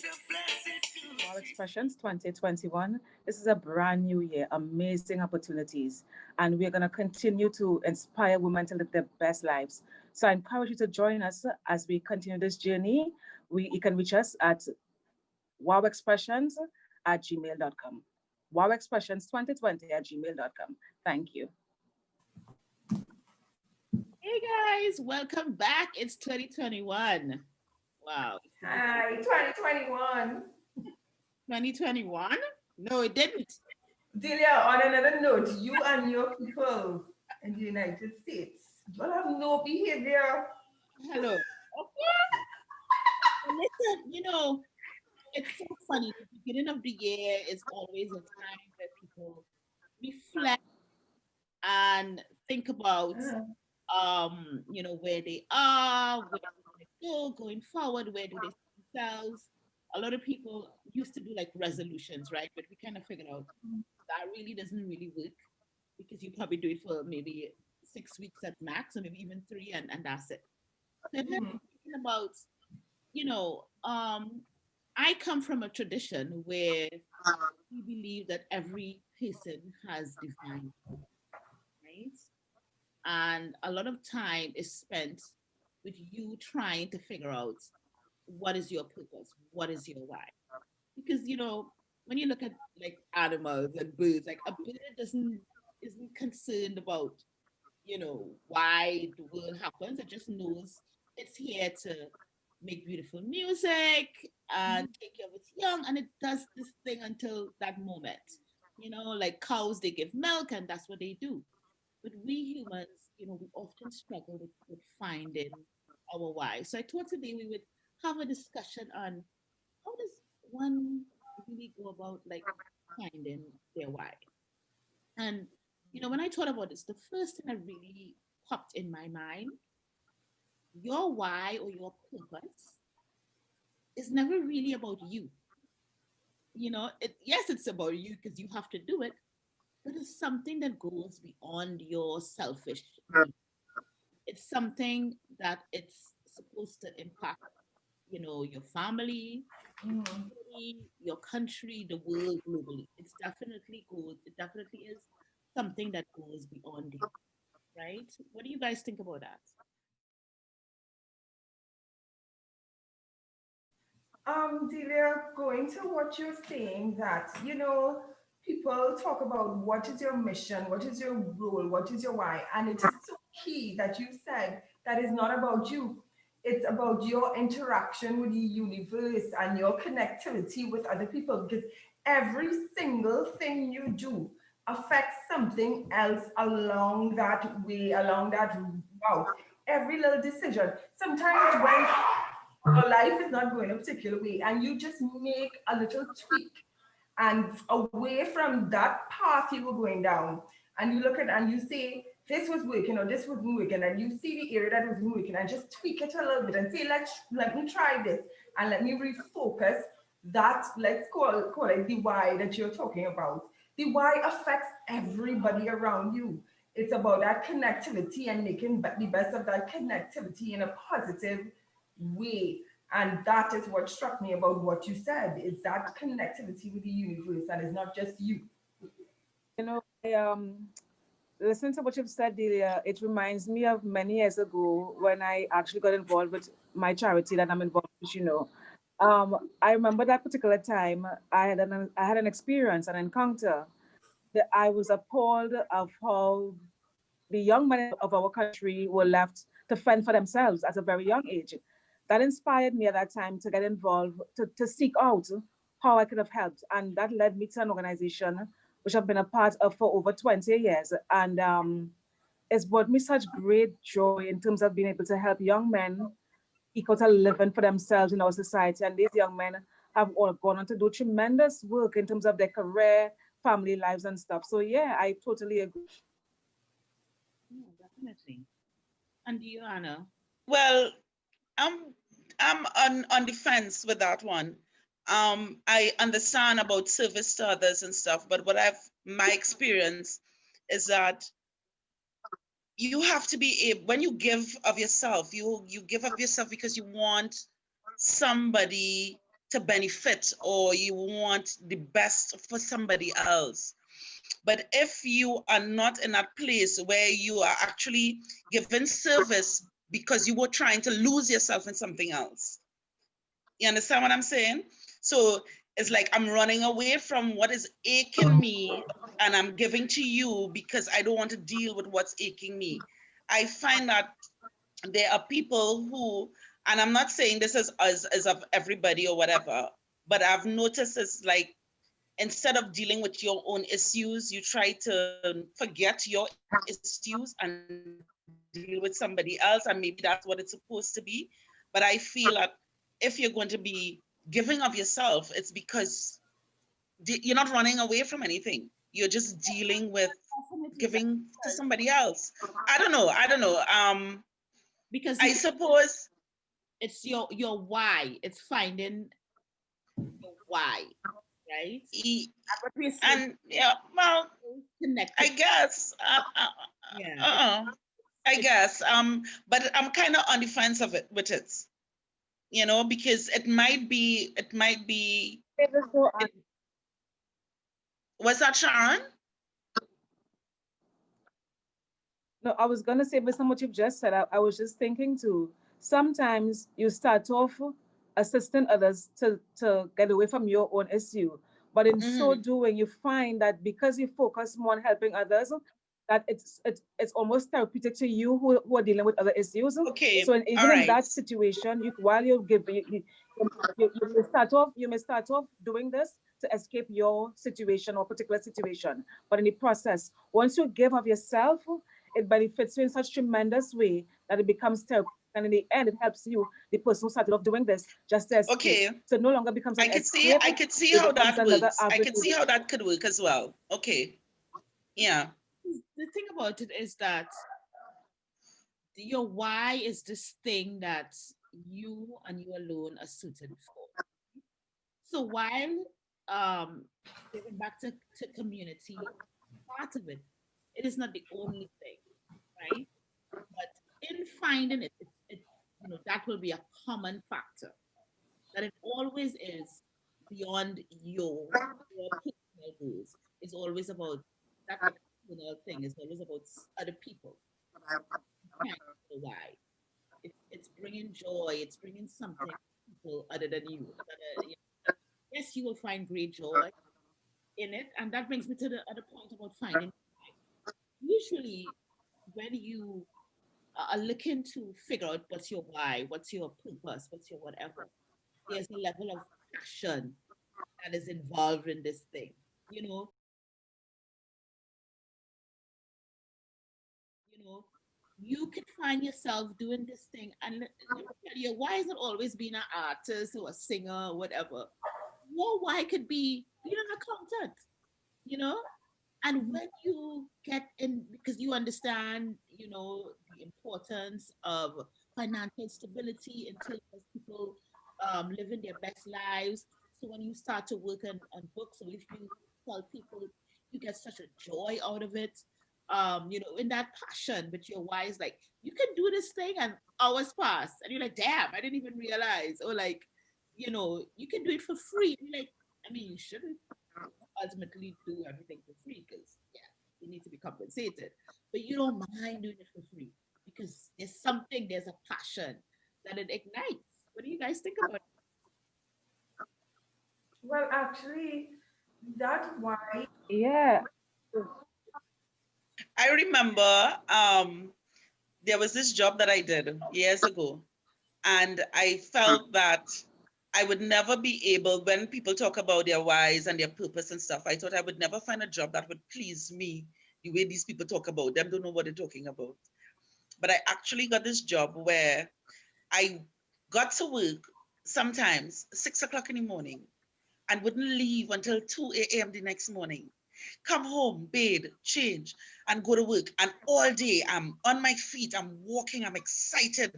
Wow Expressions 2021. This is a brand new year, amazing opportunities, and we're going to continue to inspire women to live their best lives. So I encourage you to join us as we continue this journey. You can reach us at wowexpressions at gmail.com. Wowexpressions2020 at gmail.com. Thank you. Hey guys, welcome back. It's 2021. Wow. Hi, 2021. 2021? No, it didn't. Delia, on another note, you and your people in the United States, you have no behavior. Hello. Okay. Listen, it's so funny. The beginning of the year is always a time where people reflect and think about where they are, where they go going forward, where do they see themselves. A lot of people used to do like resolutions, right? But we kind of figured out that really doesn't really work because you probably do it for maybe 6 weeks at max, or maybe even three, and that's it. So if I'm thinking about, you know, I come from a tradition where we believe that every person has divine, right? And a lot of time is spent with you trying to figure out what is your purpose, what is your why. Because when you look at like animals and birds, like a bird doesn't isn't concerned about why the world happens. It just knows it's here to make beautiful music and take care of its young, and it does this thing until that moment. Like cows, they give milk, and that's what they do. But we humans, we often struggle with finding our why. So I thought today we would have a discussion on how does one really go about like finding their why. And when I thought about this, the first thing that really popped in my mind, your why or your purpose is never really about you. Yes, it's about you because you have to do it, but it's something that goes beyond your selfish needs. It's something that it's supposed to impact, your family, your country, the world globally. It definitely is something that goes beyond you, right? What do you guys think about that? Delia, going to what you're saying, that, people talk about what is your mission, what is your role, what is your why. And it is so key that you said that is not about you. It's about your interaction with the universe and your connectivity with other people, because every single thing you do affects something else along that way, along that route. Every little decision. Sometimes when your life is not going a particular way and you just make a little tweak and away from that path you were going down, and you look at and you say this was working or this wasn't working, and you see the area that wasn't working and just tweak it a little bit and say, let me try this and let me refocus. That, let's call it the why that you're talking about. The why affects everybody around you. It's about that connectivity and making the best of that connectivity in a positive way. And that is what struck me about what you said, is that connectivity with the universe, and it's not just you. I listening to what you've said, Delia, it reminds me of many years ago when I actually got involved with my charity that I'm involved with. I remember that particular time I had an experience, an encounter that I was appalled of how the young men of our country were left to fend for themselves at a very young age. That inspired me at that time to get involved, to seek out how I could have helped. And that led me to an organization which I've been a part of for over 20 years. And it's brought me such great joy in terms of being able to help young men equal to living for themselves in our society. And these young men have all gone on to do tremendous work in terms of their career, family lives, and stuff. So, yeah, I totally agree. Yeah, definitely. And you, Anna? Well, I'm I'm on the fence with that one. I understand about service to others and stuff, but my experience is that you have to be able, when you give of yourself, you give of yourself because you want somebody to benefit, or you want the best for somebody else. But if you are not in that place where you are actually giving service because you were trying to lose yourself in something else, you understand what I'm saying? So it's like I'm running away from what is aching me and I'm giving to you because I don't want to deal with what's aching me. I find that there are people who, and I'm not saying this is as of everybody or whatever, but I've noticed it's like instead of dealing with your own issues, you try to forget your issues and deal with somebody else, and maybe that's what it's supposed to be. But I feel that if you're going to be giving of yourself, it's because you're not running away from anything. You're just dealing with giving Definitely, to somebody else. I don't know. I because suppose. it's your why. It's finding your why, right? And what we're saying And yeah, well, is I connected. guess, Yeah, uh, I it's guess, but I'm kind of on the fence of it with it, because it might be. It, was that Sharon? No, I was gonna say based on what you've just said, I was just thinking too. Sometimes you start off assisting others to get away from your own issue. But in so Mm-hmm. doing, you find that because you focus more on helping others, that it's almost therapeutic to you who are dealing with other issues. Okay, So all even in right. that situation, while you give you may start off doing this to escape your situation or particular situation. But in the process, once you give of yourself, it benefits you in such tremendous way that it becomes therapeutic. And in the end, it helps you, the person who started off doing this, just to escape. Okay, So it no longer becomes I an could see, escape, I could see it how becomes that another works. I could see avenue. how that could work as well. Okay, yeah. the thing about it is that your why is this thing that you and you alone are suited for. So while giving back to community, part of it, it is not the only thing, right? But in finding it, that will be a common factor. That it always is beyond your personal goals. It's always about that external thing. It's always about other people. Kind of why it's bringing joy. It's bringing something to people other than you. Yes, you will find great joy in it, and that brings me to the other point about finding. Usually, when you are looking to figure out what's your why, what's your purpose, what's your whatever, there's a level of passion that is involved in this thing. You know, you know, you could find yourself doing this thing, and let me tell you, why is it always being an artist or a singer or whatever? Your why could be being an accountant, you know? And when you get in, because you understand, the importance of financial stability in terms of people living their best lives. So when you start to work on books, or if you tell people, you get such a joy out of it. In that passion, but your why is like, you can do this thing and hours pass, and you're like, damn, I didn't even realize. Or like, you can do it for free. You're like, I mean, you shouldn't ultimately do everything for free because yeah, you need to be compensated. But you don't mind doing it for free because there's a passion that it ignites. What do you guys think about Well, actually, that why. Yeah. I remember there was this job that I did years ago, and I felt that I would never be able, when people talk about their whys and their purpose and stuff, I thought I would never find a job that would please me the way these people talk about them, don't know what they're talking about. But I actually got this job where I got to work sometimes 6 o'clock in the morning and wouldn't leave until 2 a.m. the next morning. Come home, bathe, change, and go to work. And all day I'm on my feet, I'm walking, I'm excited.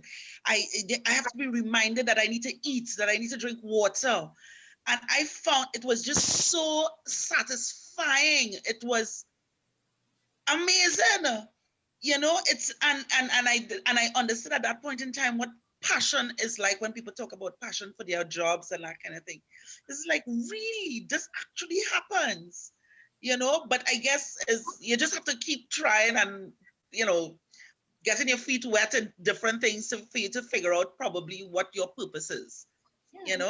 I have to be reminded that I need to eat, that I need to drink water. And I found it was just so satisfying. It was amazing. It's and I understood at that point in time what passion is like when people talk about passion for their jobs and that kind of thing. It's like, really, this actually happens, but I guess is you just have to keep trying and, getting your feet wet in different things for you to figure out probably what your purpose is.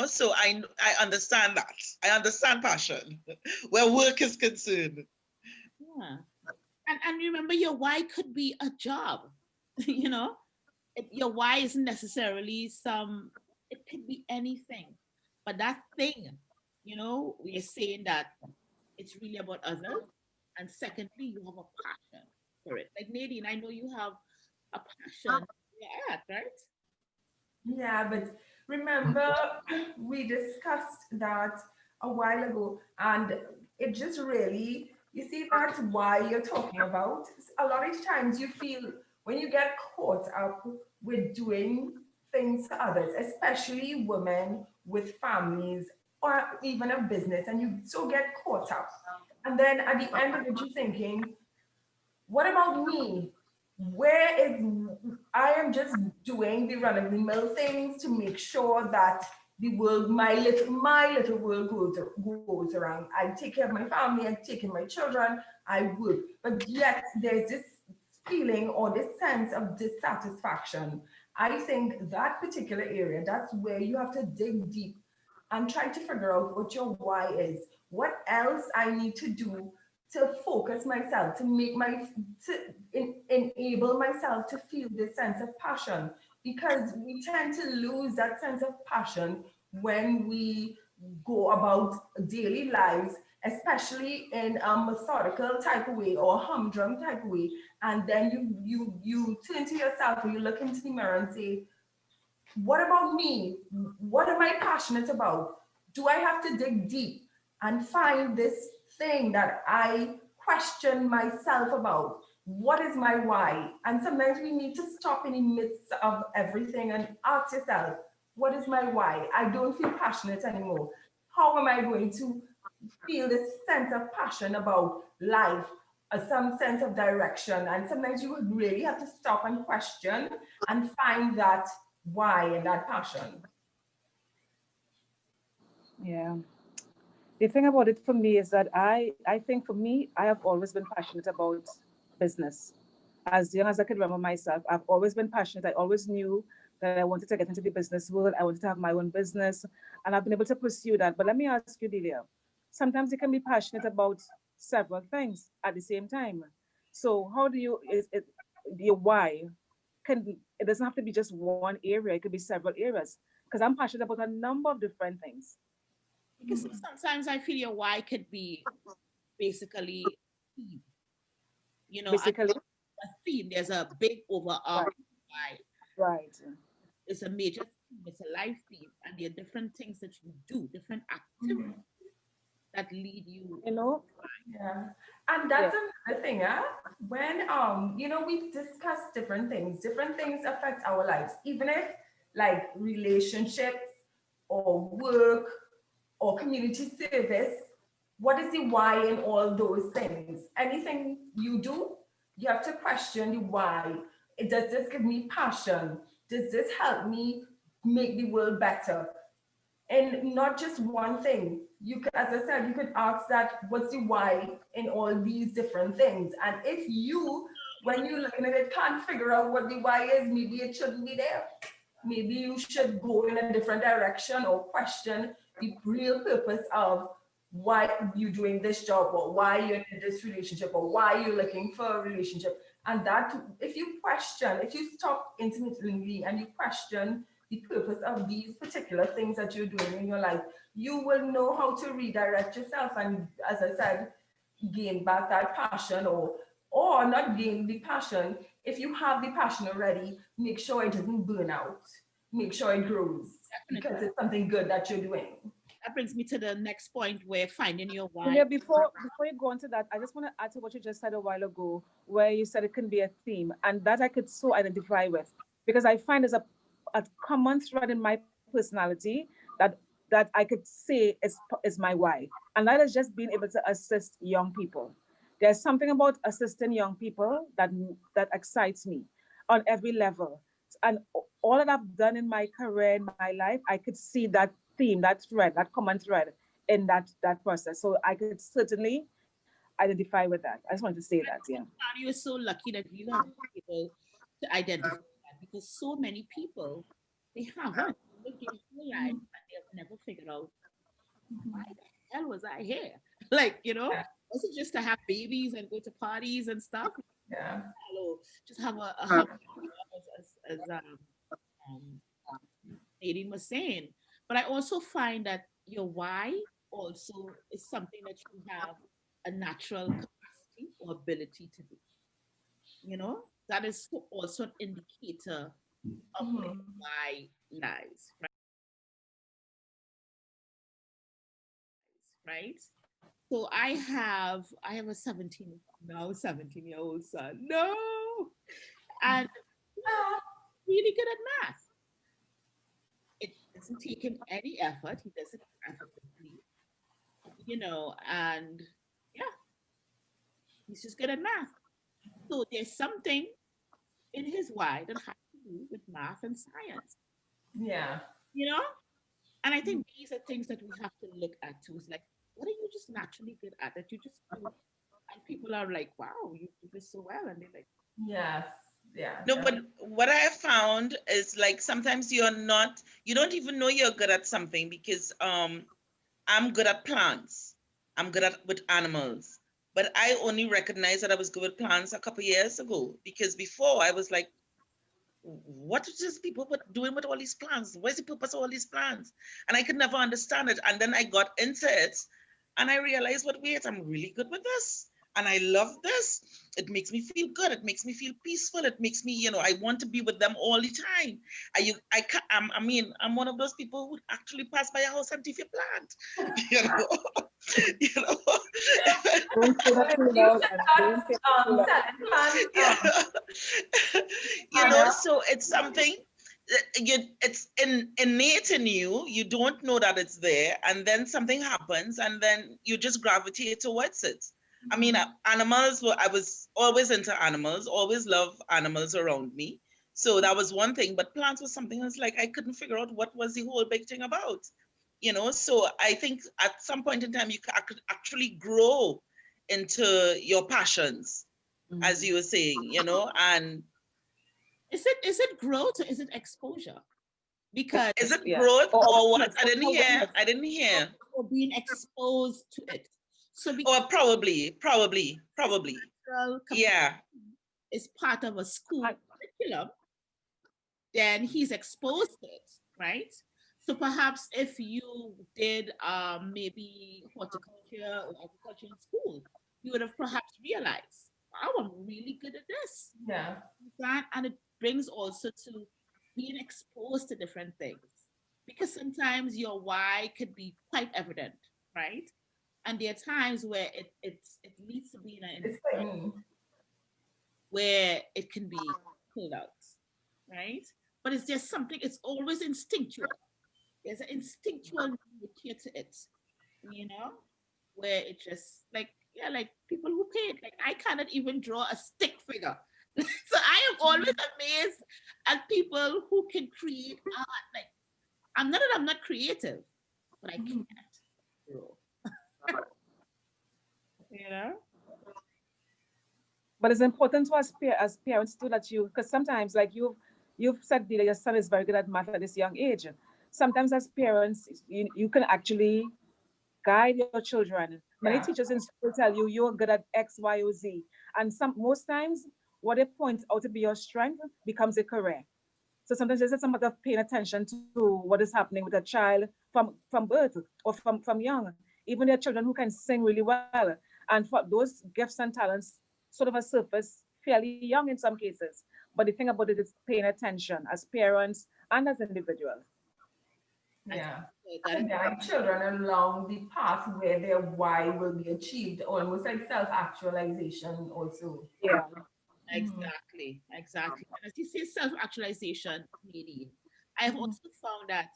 So I understand that. I understand passion where work is concerned. Yeah. And remember, your why could be a job. you know, your why isn't necessarily it could be anything. But that thing, we're saying that it's really about others. And secondly, you have a passion for it. Like Nadine, I know you have a passion. Yeah, right? Yeah, but remember, we discussed that a while ago, and it just really, you see, that's why you're talking about. A lot of times you feel when you get caught up with doing things for others, especially women with families or even a business, and you so get caught up. And then at the end of it, you're thinking, what about me? Where is I am just doing the run of the mill things to make sure that the world, my little world goes around. I take care of my family, I take care of my children, I would. But yet there's this feeling or this sense of dissatisfaction. I think that particular area, that's where you have to dig deep and try to figure out what your why is. What else I need to do to focus myself, to make enable myself to feel this sense of passion, because we tend to lose that sense of passion when we go about daily lives, especially in a methodical type of way or humdrum type of way, and then you turn to yourself or you look into the mirror and say, what about me? What am I passionate about? Do I have to dig deep and find this thing that I question myself about? What is my why? And sometimes we need to stop in the midst of everything and ask yourself, what is my why? I don't feel passionate anymore. How am I going to feel this sense of passion about life, some sense of direction? And sometimes you would really have to stop and question and find that why and that passion. Yeah. The thing about it for me is that I think for me, I have always been passionate about business. As young as I could remember myself, I've always been passionate. I always knew that I wanted to get into the business world. I wanted to have my own business, and I've been able to pursue that. But let me ask you, Delia, sometimes you can be passionate about several things at the same time. So how do you, is it, your why it doesn't have to be just one area, it could be several areas. Because I'm passionate about a number of different things. Because sometimes I feel your why could be basically theme, and Basically, a theme. There's a big right, overarching why. right. It's a major theme, it's a life theme, and there are different things that you do, different activities that lead you. You know, Yeah. And yeah, that's another thing, huh? When we discuss different things affect our lives, even if like relationships or work or community service, what is the why in all those things? Anything you do, you have to question the why. Does this give me passion? Does this help me make the world better? And not just one thing. You could, as I said, you could ask that, what's the why in all these different things? And if you, when you're looking at it, can't figure out what the why is, maybe it shouldn't be there. Maybe you should go in a different direction or question the real purpose of why you're doing this job, or why you're in this relationship, or why you're looking for a relationship. And that, if you stop intermittently and you question the purpose of these particular things that you're doing in your life, you will know how to redirect yourself and, as I said, gain back that passion, or not gain the passion. If you have the passion already, make sure it doesn't burn out. Make sure it grows, Definitely. because it's something good that you're doing. That brings me to the next point where finding your why. Julia, before you go on to that, I just want to add to what you just said a while ago, where you said it can be a theme, and that I could so identify with, because I find there's a common thread in my personality that I could say is my why, and that is just being able to assist young people. There's something about assisting young people that excites me on every level, and all that I've done in my career, in my life, I could see that theme, that thread, that common thread in that process. So I could certainly identify with that. I just wanted to say that, yeah. You are so lucky that you have been able to identify that because so many people they haven't lived their whole life Mhm. and they have never figured out why Mhm. the hell was I here? Like, Yeah. was it just to have babies and go to parties and stuff? Yeah. Hello, just have a happy job as um, Nadine was saying. But I also find that your why also is something that you have a natural capacity or ability to do. That is also an indicator of where Mhm. why lies, right? So I have a 17-year-old son. No, and Ah, really good at math. It doesn't take him any effort. He does it effortlessly, and yeah, he's just good at math. So there's something in his why that has to do with math and science, yeah. you know? And I think these are things that we have to look at too. It's like, what are you just naturally good at that you just do? And people are like, wow, you do this so well. And they're like, Yes. Yeah. No, but Definitely. what I have found is like sometimes you don't even know you're good at something because I'm good at plants. I'm good at with animals. But I only recognized that I was good with plants a couple years ago because before I was like, what is this people doing with all these plants? What's the purpose of all these plants? And I could never understand it. And then I got into it and I realized, wait, I'm really good with this. And I love this. It makes me feel good. It makes me feel peaceful. It makes me, I want to be with them all the time. I'm one of those people who actually pass by a house and leave a plant. You know, you know. Don't say Well, that if too you loud, should and start don't say that too loud. selling plants, Yeah. Anna. So it's something it's innate in you. You don't know that it's there, and then something happens, and then you just gravitate towards it. I mean, Mhm. animals I was always into animals, always loved animals around me. So that was one thing, but plants was something else like I couldn't figure out what was the whole big thing about. So I think at some point in time you could actually grow into your passions, as Mm. you were saying, and is it growth or is it exposure? Because is it Yeah. growth Or or what? awareness. Or awareness. I didn't hear. we're being exposed to it. So Or because probably. natural Yeah. is part of a school I, curriculum, then he's exposed to it, right? So perhaps if you did maybe horticulture or agriculture in school, you would have perhaps realized, wow, I'm really good at this. Yeah. And it brings also to being exposed to different things. Because sometimes your why could be quite evident, right? And there are times where it needs to be in an It's environment like me. where it can be pulled out, right? But it's just something, it's always instinctual. There's an instinctual nature to it, you know, where it just like, yeah, like people who paint, like I cannot even draw a stick figure. So I am always amazed at people who can create art. Like, I'm not that I'm not creative, but I Mhm. can't draw, you know? but it's important to us as parents too that because sometimes like you've said that your son is very good at math at this young age. Sometimes as parents, you can actually guide your children. Many Yeah. teachers in school tell you you're good at X, Y, or Z, and most times what they point out to be your strength becomes a career. So sometimes there's a matter of paying attention to what is happening with a child from birth or from young. Even there are children who can sing really well, and for those gifts and talents sort of a surface fairly young in some cases. But the thing about it is paying attention as parents and as individuals. I Yeah. that is And guide children along the path where their why will be achieved, almost like self-actualization also. Yeah. Mhm. exactly. And as you say, self-actualization, maybe. I have Mhm. also found that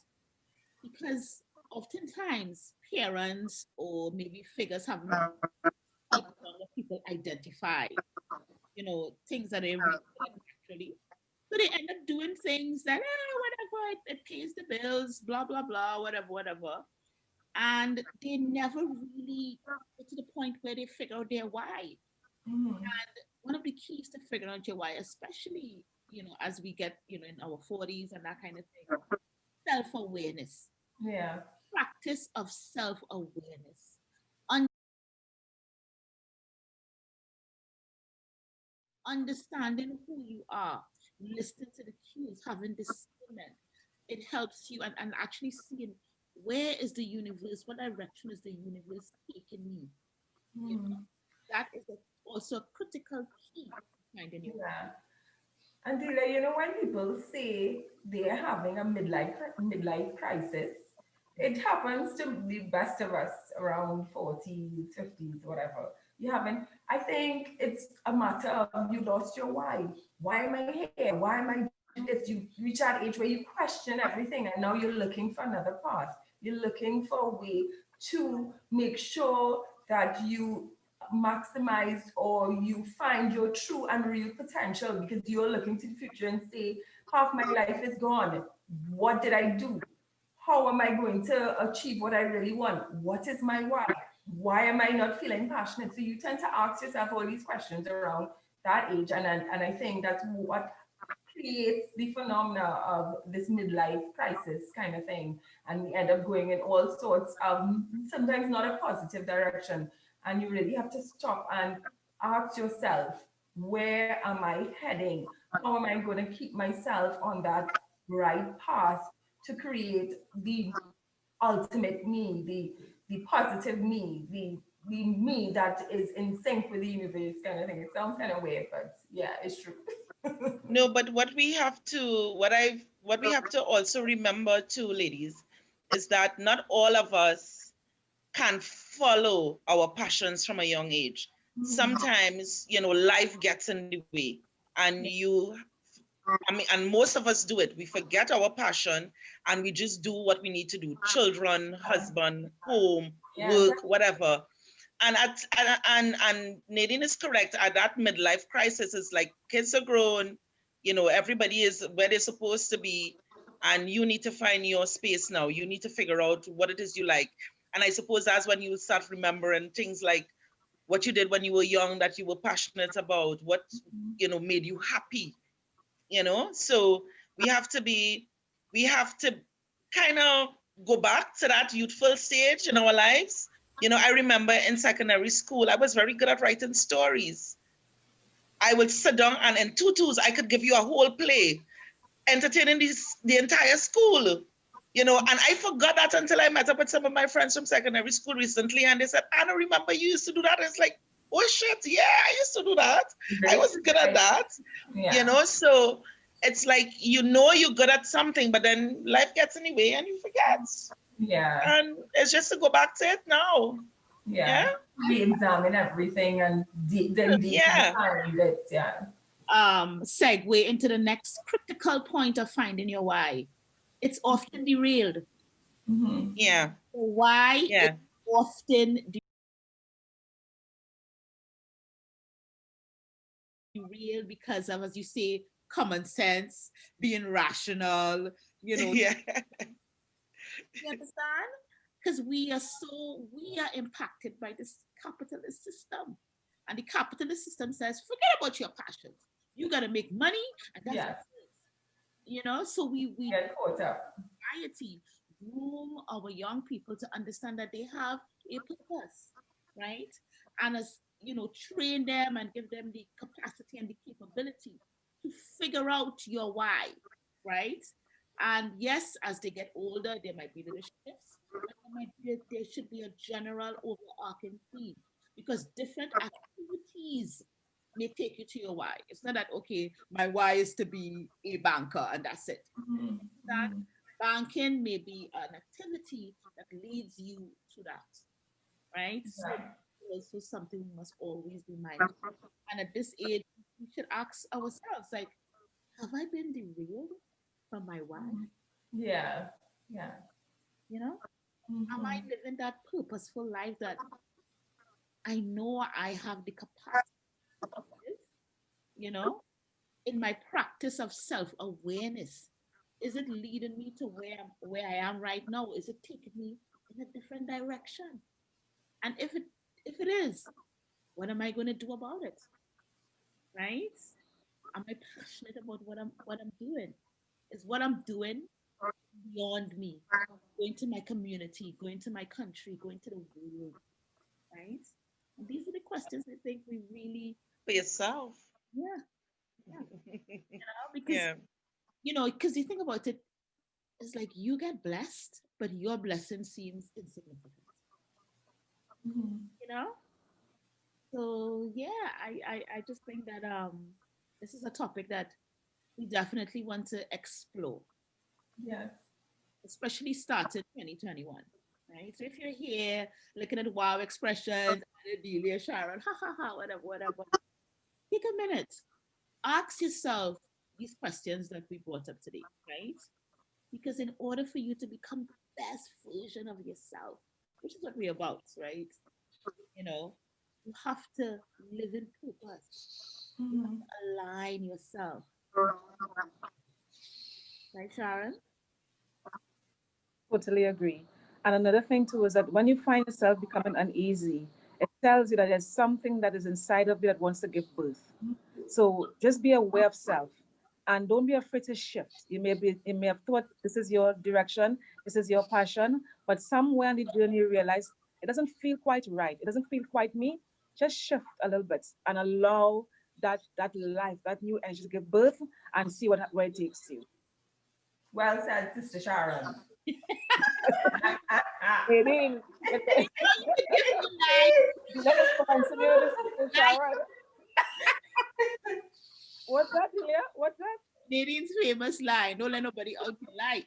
because oftentimes parents or maybe figures have not helped younger people identify, things that they really good at naturally. So they end up doing doing things that, whatever, it pays the bills, blah, blah, blah, whatever, whatever. And they never really get to the point where they figure out their why. Mhm. One of the keys to figuring out your why, especially, as we get, in our 40s and that kind of thing, self-awareness, Yeah. practice of self-awareness, understanding who you are, listening to the cues, having discernment. It helps you, and actually seeing where is the universe, what direction is the universe taking me. You know, Mhm. that is also a critical key to finding your way. Yeah. And Dila, when people say they're having a midlife crisis, it happens to the best of us around 40s, 50s, whatever. You haven't, I think it's a matter of you lost your why. Why am I here? Why am I doing this? You reach that age where you question everything and now you're looking for another path. You're looking for a way to make sure that you maximize or you find your true and real potential because you're looking to the future and say, half my life is gone. What did I do? How am I going to achieve what I really want? What is my why? Why am I not feeling passionate? So you tend to ask yourself all these questions around that age. And I think that's what creates the phenomena of this midlife crisis kind of thing. And we end up going in all sorts of sometimes not a positive direction. And you really have to stop and ask yourself, where am I heading? How am I going to keep myself on that right path to create the ultimate me, the positive me, the me that is in sync with the universe kind of thing. It sounds kind of weird, but yeah, it's true. No, but what we have to also remember too, ladies, is that not all of us can follow our passions from a young age. Mhm. Sometimes, life gets in the way, and and most of us do it. We forget our passion and we just do what we need to do. Children, husband, home, Yeah, work, whatever. And Nadine is correct. At that midlife crisis, is like kids are grown, everybody is where they're supposed to be, and you need to find your space now. You need to figure out what it is you like. And I suppose that's when you start remembering things like what you did when you were young that you were passionate about, what made you happy, So we have to be, we have to kind of go back to that youthful stage in our lives. I remember in secondary school, I was very good at writing stories. I would sit down and in tutus, I could give you a whole play, entertaining the entire school. And I forgot that until I met up with some of my friends from secondary school recently, and they said, "I don't remember you used to do that." It's like, oh shit, yeah, I used to do that. I very was true. good at that. Yeah, So it's like, you're good at something, but then life gets in the way and you forget. yeah, And it's just to go back to it now. Yeah. yeah. Re-examine everything and then deeply Yeah. find it. Yeah. Segue into the next critical point of finding your why. It's often derailed. Hmm. Yeah. Why is Yeah. often derailed because of, as you say, common sense, being rational, you know, Yeah. you understand? Because we are impacted by this capitalist system. And the capitalist system says, forget about your passions. You gotta make money, and that's Yes. so we Get caught up. society groom our young people to understand that they have a purpose, right? And as train them and give them the capacity and the capability to figure out your why, right? And yes, as they get older, there might be little shifts, but there should be a general overarching theme because different activities may take you to your why. It's not that, okay, my why is to be a banker and that's it. Mhm. That Mhm. banking may be an activity that leads you to that, right? So Right. also something we must always be mindful. And at this age, we should ask ourselves, like, have I been derailed from my why? Mhm. Yeah. Yeah. You know, am I Hmm. living that purposeful life that I know I have the capacity to live? You know, in my practice of self-awareness, is it leading me to where I am right now? Is it taking me in a different direction? And if it is, what am I going to do about it? Right? Am I passionate about what I'm doing? Is what I'm doing beyond me? Going to my community, going to my country, going to the world, right? And these are the questions I think we really, For yourself. yeah, yeah, because Yeah. because you think about it, it's like you get blessed, but your blessing seems insignificant, Mhm. you know? So yeah, I just think that this is a topic that we definitely want to explore, Yes. especially starting 2021. Right. So if you're here looking at wow expressions, Adelia, Sharon, ha ha ha, whatever, whatever, take a minute. Ask yourself these questions that we brought up today, right? Because in order for you to become the best version of yourself, which is what we're about, right? You know, you have to live in purpose. You have Mhm. to align yourself, right, Sharon? Totally agree. And another thing too is that when you find yourself becoming uneasy, it tells you that there's something that is inside of you that wants to give birth. So just be aware of self and don't be afraid to shift. You may have thought this is your direction, this is your passion, but somewhere in the journey you realize it doesn't feel quite right. It doesn't feel quite me. Just shift a little bit and allow that life, that new energy to give birth and see where it takes you. Well said, Sister Sharon. Nadine, You know, you could give me like Dina is commencing here this like shower. What's that, Julia? What's that? Nadine's famous line, don't let nobody out your light.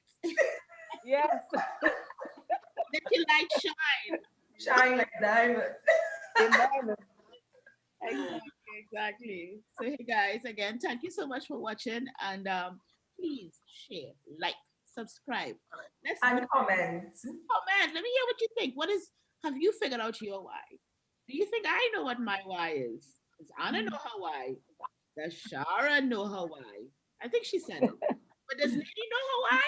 Yes. Let your light shine. Shine like diamond. Amen. Exactly, exactly. So hey guys, again, thank you so much for watching and please share, like, subscribe. Let's build And comment. comment. Let me hear what you think. Have you figured out your why? Do you think I know what my why is? Does Anna know her why? Does Shara know her why? I think she said it. But does Lady know her why?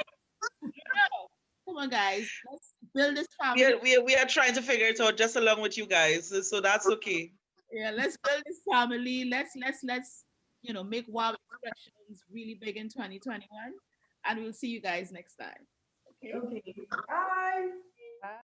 No. Come on, guys. Let's build this We family. are, we are, we are trying to figure it out just along with you guys. So that's okay. Yeah, let's build this family. Let's make wow expressions really big in 2021. And we'll see you guys next time. Okay. Okay. Bye. Bye.